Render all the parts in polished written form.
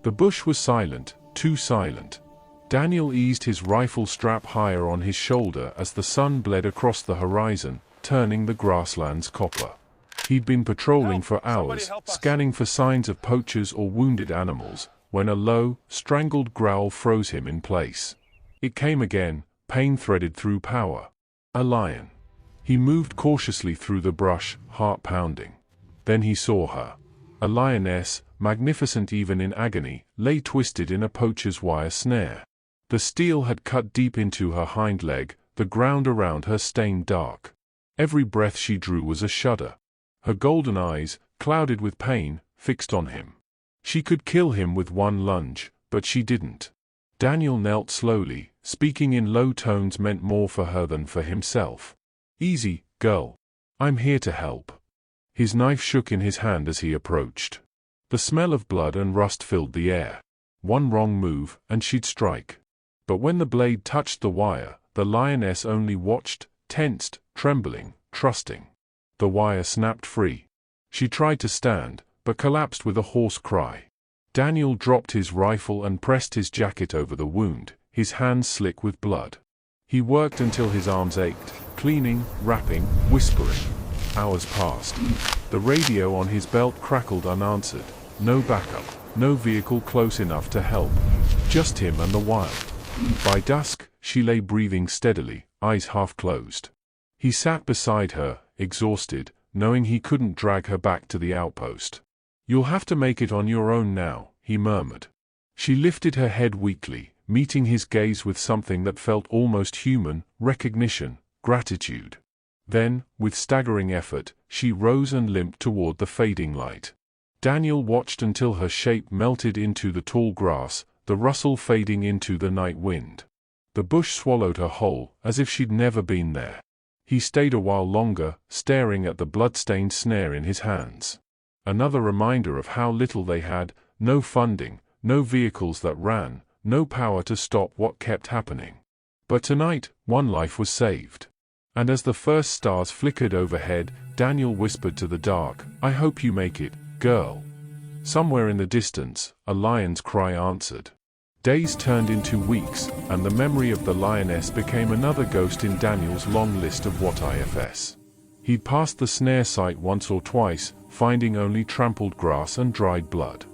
The bush was silent, too silent. Daniel eased his rifle strap higher on his shoulder as the sun bled across the horizon, turning the grasslands copper. He'd been patrolling for hours, scanning for signs of poachers or wounded animals, when a low, strangled growl froze him in place. It came again, pain threaded through power. A lion. He moved cautiously through the brush, heart pounding. Then he saw her. A lioness, magnificent even in agony, lay twisted in a poacher's wire snare. The steel had cut deep into her hind leg, the ground around her stained dark. Every breath she drew was a shudder. Her golden eyes, clouded with pain, fixed on him. She could kill him with one lunge, but she didn't. Daniel knelt slowly, speaking in low tones meant more for her than for himself. "Easy, girl. I'm here to help." His knife shook in his hand as he approached. The smell of blood and rust filled the air. One wrong move, and she'd strike. But when the blade touched the wire, the lioness only watched, tensed, trembling, trusting. The wire snapped free. She tried to stand, but collapsed with a hoarse cry. Daniel dropped his rifle and pressed his jacket over the wound, his hands slick with blood. He worked until his arms ached, cleaning, wrapping, whispering. Hours passed. The radio on his belt crackled unanswered. No backup, no vehicle close enough to help. Just him and the wild. By dusk, she lay breathing steadily, eyes half closed. He sat beside her, exhausted, knowing he couldn't drag her back to the outpost. "You'll have to make it on your own now," he murmured. She lifted her head weakly, meeting his gaze with something that felt almost human, recognition, gratitude. Then, with staggering effort, she rose and limped toward the fading light. Daniel watched until her shape melted into the tall grass, the rustle fading into the night wind. The bush swallowed her whole, as if she'd never been there. He stayed a while longer, staring at the blood-stained snare in his hands. Another reminder of how little they had, no funding, no vehicles that ran, no power to stop what kept happening. But tonight, one life was saved. And as the first stars flickered overhead, Daniel whispered to the dark, "I hope you make it, girl." Somewhere in the distance, a lion's cry answered. Days turned into weeks, and the memory of the lioness became another ghost in Daniel's long list of what ifs. He'd passed the snare site once or twice, finding only trampled grass and dried blood.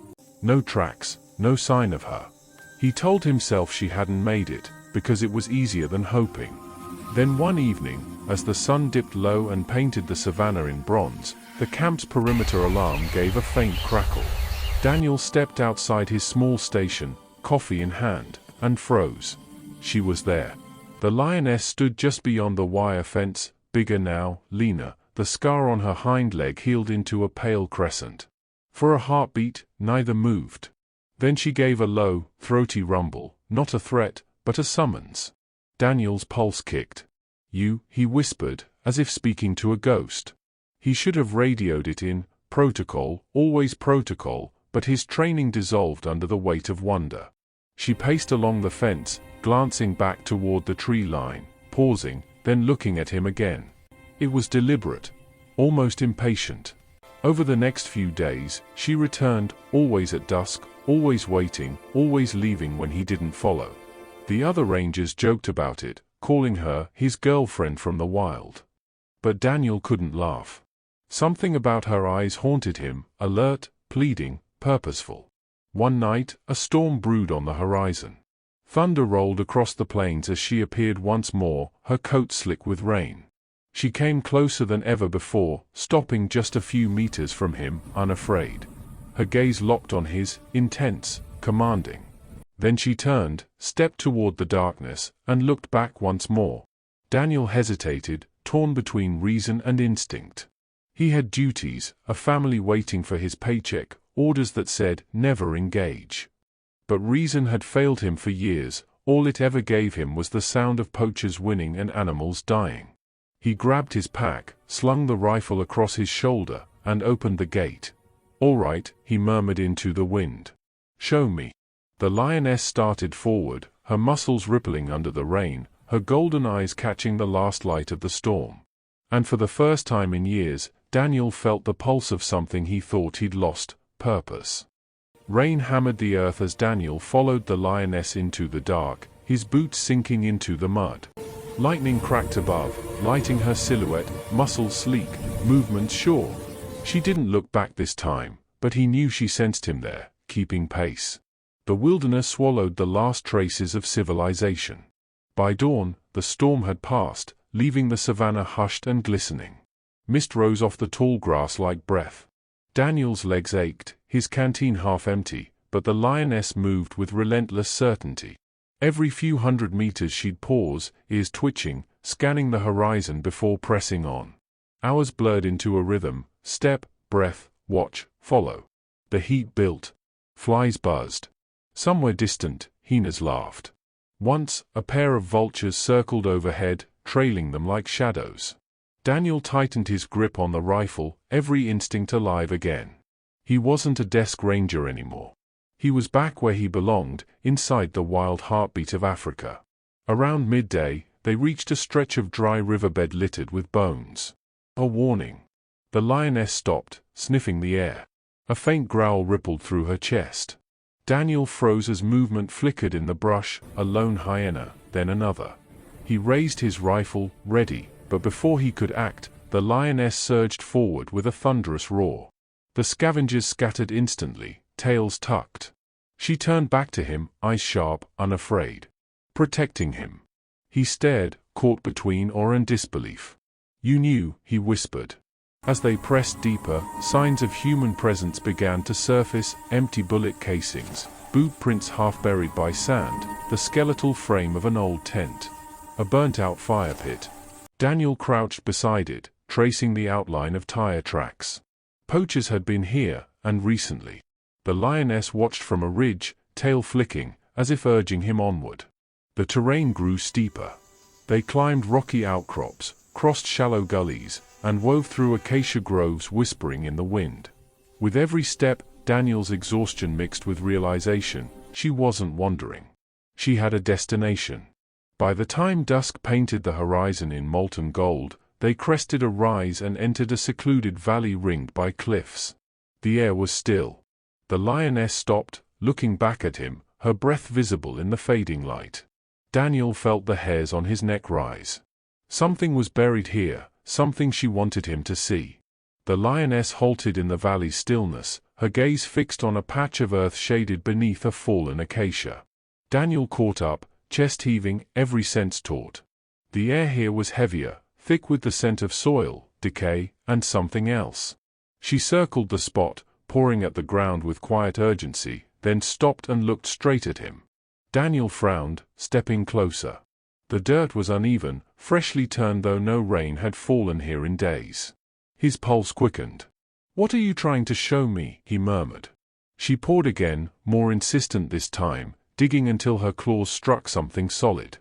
No tracks, no sign of her. He told himself she hadn't made it, because it was easier than hoping. Then one evening, as the sun dipped low and painted the savannah in bronze, the camp's perimeter alarm gave a faint crackle. Daniel stepped outside his small station, coffee in hand, and froze. She was there. The lioness stood just beyond the wire fence, bigger now, leaner, the scar on her hind leg healed into a pale crescent. For a heartbeat, neither moved. Then she gave a low, throaty rumble, not a threat, but a summons. Daniel's pulse kicked. "You," he whispered, as if speaking to a ghost. He should have radioed it in, protocol, always protocol, but his training dissolved under the weight of wonder. She paced along the fence, glancing back toward the tree line, pausing, then looking at him again. It was deliberate, almost impatient. Over the next few days, she returned, always at dusk, always waiting, always leaving when he didn't follow. The other rangers joked about it, calling her his girlfriend from the wild. But Daniel couldn't laugh. Something about her eyes haunted him, alert, pleading, purposeful. One night, a storm brewed on the horizon. Thunder rolled across the plains as she appeared once more, her coat slick with rain. She came closer than ever before, stopping just a few meters from him, unafraid. Her gaze locked on his, intense, commanding. Then she turned, stepped toward the darkness, and looked back once more. Daniel hesitated, torn between reason and instinct. He had duties, a family waiting for his paycheck, orders that said, never engage. But reason had failed him for years, all it ever gave him was the sound of poachers winning and animals dying. He grabbed his pack, slung the rifle across his shoulder, and opened the gate. "All right," he murmured into the wind. "Show me." The lioness started forward, her muscles rippling under the rain, her golden eyes catching the last light of the storm. And for the first time in years, Daniel felt the pulse of something he thought he'd lost, purpose. Rain hammered the earth as Daniel followed the lioness into the dark, his boots sinking into the mud. Lightning cracked above, lighting her silhouette, muscles sleek, movements sure. She didn't look back this time, but he knew she sensed him there, keeping pace. The wilderness swallowed the last traces of civilization. By dawn, the storm had passed, leaving the savannah hushed and glistening. Mist rose off the tall grass like breath. Daniel's legs ached, his canteen half empty, but the lioness moved with relentless certainty. Every few hundred meters she'd pause, ears twitching, scanning the horizon before pressing on. Hours blurred into a rhythm, step, breath, watch, follow. The heat built. Flies buzzed. Somewhere distant, hyenas laughed. Once, a pair of vultures circled overhead, trailing them like shadows. Daniel tightened his grip on the rifle, every instinct alive again. He wasn't a desk ranger anymore. He was back where he belonged, inside the wild heartbeat of Africa. Around midday, they reached a stretch of dry riverbed littered with bones. A warning. The lioness stopped, sniffing the air. A faint growl rippled through her chest. Daniel froze as movement flickered in the brush, a lone hyena, then another. He raised his rifle, ready, but before he could act, the lioness surged forward with a thunderous roar. The scavengers scattered instantly, tails tucked. She turned back to him, eyes sharp, unafraid. Protecting him. He stared, caught between awe and disbelief. "You knew," he whispered. As they pressed deeper, signs of human presence began to surface, empty bullet casings, boot prints half buried by sand, the skeletal frame of an old tent. A burnt-out fire pit. Daniel crouched beside it, tracing the outline of tire tracks. Poachers had been here, and recently. The lioness watched from a ridge, tail flicking, as if urging him onward. The terrain grew steeper. They climbed rocky outcrops, crossed shallow gullies, and wove through acacia groves whispering in the wind. With every step, Daniel's exhaustion mixed with realization, she wasn't wandering. She had a destination. By the time dusk painted the horizon in molten gold, they crested a rise and entered a secluded valley ringed by cliffs. The air was still. The lioness stopped, looking back at him, her breath visible in the fading light. Daniel felt the hairs on his neck rise. Something was buried here, something she wanted him to see. The lioness halted in the valley's stillness, her gaze fixed on a patch of earth shaded beneath a fallen acacia. Daniel caught up, chest heaving, every sense taut. The air here was heavier, thick with the scent of soil, decay, and something else. She circled the spot, pouring at the ground with quiet urgency, then stopped and looked straight at him. Daniel frowned, stepping closer. The dirt was uneven, freshly turned though no rain had fallen here in days. His pulse quickened. "What are you trying to show me?" he murmured. She pawed again, more insistent this time, digging until her claws struck something solid.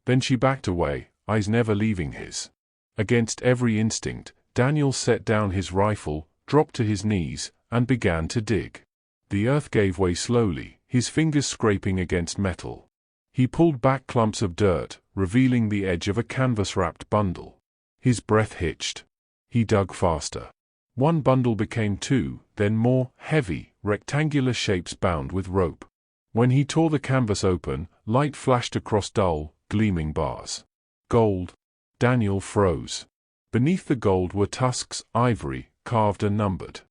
Then she backed away, eyes never leaving his. Against every instinct, Daniel set down his rifle, dropped to his knees, and began to dig. The earth gave way slowly, his fingers scraping against metal. He pulled back clumps of dirt, revealing the edge of a canvas-wrapped bundle. His breath hitched. He dug faster. One bundle became two, then more, heavy, rectangular shapes bound with rope. When he tore the canvas open, light flashed across dull, gleaming bars. Gold. Daniel froze. Beneath the gold were tusks, ivory, carved and numbered.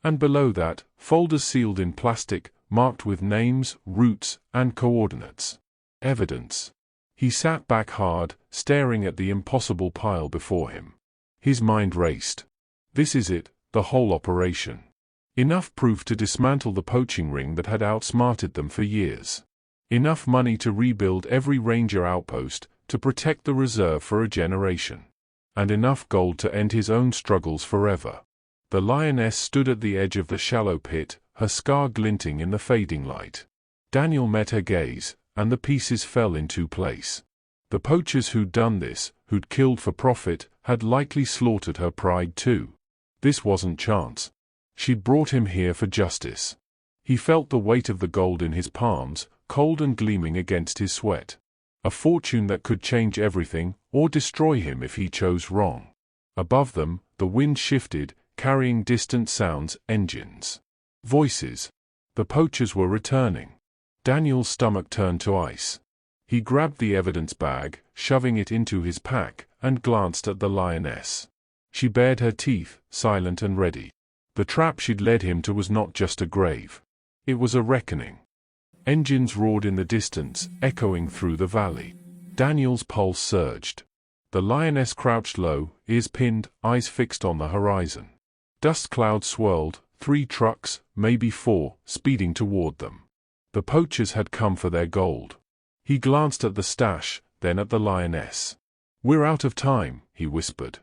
And below that, folders sealed in plastic, marked with names, routes, and coordinates. Evidence. He sat back hard, staring at the impossible pile before him. His mind raced. This is it, the whole operation. Enough proof to dismantle the poaching ring that had outsmarted them for years. Enough money to rebuild every ranger outpost, to protect the reserve for a generation. And enough gold to end his own struggles forever. The lioness stood at the edge of the shallow pit, her scar glinting in the fading light. Daniel met her gaze, and the pieces fell into place. The poachers who'd done this, who'd killed for profit, had likely slaughtered her pride too. This wasn't chance. She'd brought him here for justice. He felt the weight of the gold in his palms, cold and gleaming against his sweat. A fortune that could change everything, or destroy him if he chose wrong. Above them, the wind shifted, carrying distant sounds, engines. Voices. The poachers were returning. Daniel's stomach turned to ice. He grabbed the evidence bag, shoving it into his pack, and glanced at the lioness. She bared her teeth, silent and ready. The trap she'd led him to was not just a grave. It was a reckoning. Engines roared in the distance, echoing through the valley. Daniel's pulse surged. The lioness crouched low, ears pinned, eyes fixed on the horizon. Dust clouds swirled, 3 trucks, maybe 4, speeding toward them. The poachers had come for their gold. He glanced at the stash, then at the lioness. "We're out of time," he whispered.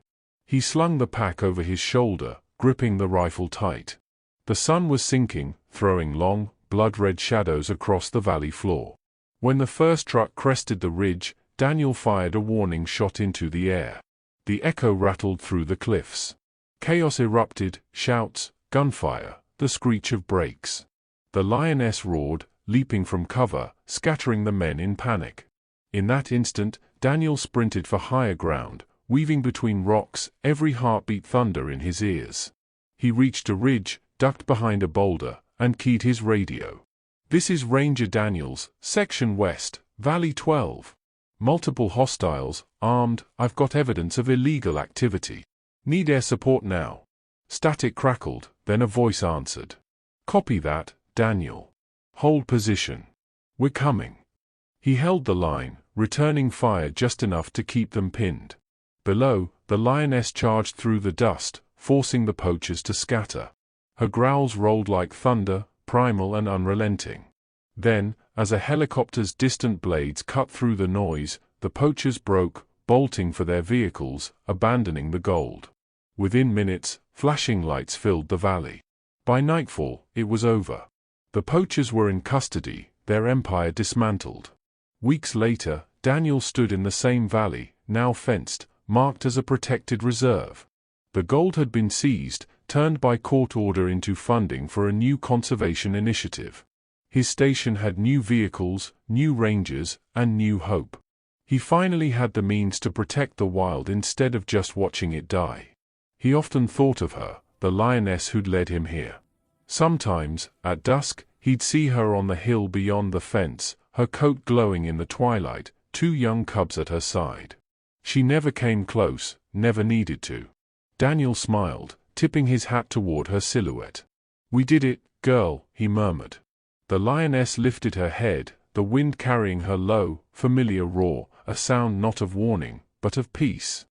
He slung the pack over his shoulder, gripping the rifle tight. The sun was sinking, throwing long, blood-red shadows across the valley floor. When the first truck crested the ridge, Daniel fired a warning shot into the air. The echo rattled through the cliffs. Chaos erupted, shouts, gunfire, the screech of brakes. The lioness roared, leaping from cover, scattering the men in panic. In that instant, Daniel sprinted for higher ground, weaving between rocks, every heartbeat thunder in his ears. He reached a ridge, ducked behind a boulder, and keyed his radio. "This is Ranger Daniels, Section West, Valley 12. Multiple hostiles, armed, I've got evidence of illegal activity. Need air support now." Static crackled, then a voice answered. "Copy that, Daniel. Hold position. We're coming." He held the line, returning fire just enough to keep them pinned. Below, the lioness charged through the dust, forcing the poachers to scatter. Her growls rolled like thunder, primal and unrelenting. Then, as a helicopter's distant blades cut through the noise, the poachers broke, bolting for their vehicles, abandoning the gold. Within minutes, flashing lights filled the valley. By nightfall, it was over. The poachers were in custody, their empire dismantled. Weeks later, Daniel stood in the same valley, now fenced, marked as a protected reserve. The gold had been seized, turned by court order into funding for a new conservation initiative. His station had new vehicles, new rangers, and new hope. He finally had the means to protect the wild instead of just watching it die. He often thought of her, the lioness who'd led him here. Sometimes, at dusk, he'd see her on the hill beyond the fence, her coat glowing in the twilight, 2 young cubs at her side. She never came close, never needed to. Daniel smiled, tipping his hat toward her silhouette. "We did it, girl," he murmured. The lioness lifted her head, the wind carrying her low, familiar roar, a sound not of warning, but of peace.